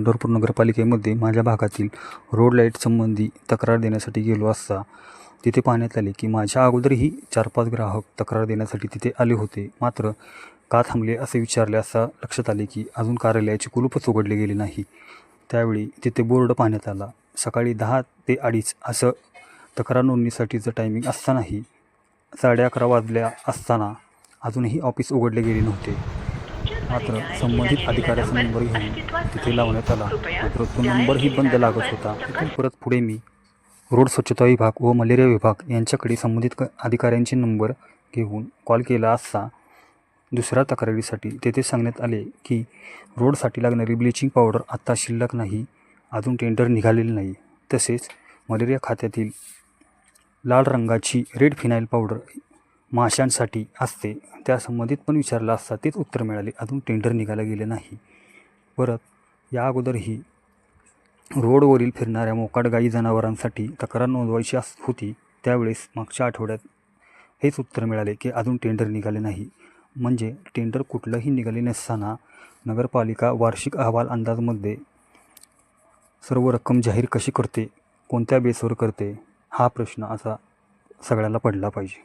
पंढरपूर नगरपालिकेमध्ये माझ्या भागातील road light संबंधी तक्रार देण्यासाठी गेलो असता तिथे पाहण्यात आले की माझ्या अगोदरही 4-5 ग्राहक तक्रार देण्यासाठी तिथे आले होते. मात्र का थांबले असे विचारले असता लक्षात आले की अजून कार्यालयाचे कुलूपच उघडले गेले नाही. त्यावेळी तिथे बोर्ड पाहण्यात आला. सकाळी 10 ते 2:30 असं तक्रार नोंदणीसाठीचं टायमिंग असतानाही 11:30 वाजल्या असताना अजूनही ऑफिस उघडले गेले नव्हते. मात्र संबंधित अधिकाऱ्याचा नंबर घेऊन तिथे लावण्यात आला. मात्र तो नंबरही बंद लागत होता. इथून परत पुढे मी रोड स्वच्छता विभाग व मलेरिया विभाग यांच्याकडे संबंधित अधिकाऱ्यांचे नंबर घेऊन कॉल केला असता दुसऱ्या तक्रारीसाठी तेथे सांगण्यात आले की रोडसाठी लागणारी ब्लिचिंग पावडर आत्ता शिल्लक नाही, अजून टेंडर निघालेले नाही. तसेच मलेरिया खात्यातील लाल रंगाची रेड फिनाईल पावडर माशांसाठी असते, त्या संबंधित पण विचारलं असता तेच उत्तर मिळाले, अजून टेंडर निघायला गेले नाही. परत या अगोदरही रोडवरील फिरणाऱ्या मोकाट गाई जनावरांसाठी तक्रार नोंदवायची होती. त्यावेळेस मागच्या आठवड्यात हेच उत्तर मिळाले की अजून टेंडर निघाले नाही. म्हणजे टेंडर कुठलंही निघाले नसताना नगरपालिका वार्षिक अहवाल अंदाजमध्ये सर्व रक्कम जाहीर कशी करते, कोणत्या बेसवर करते, हा प्रश्न असा सगळ्याला पडला पाहिजे.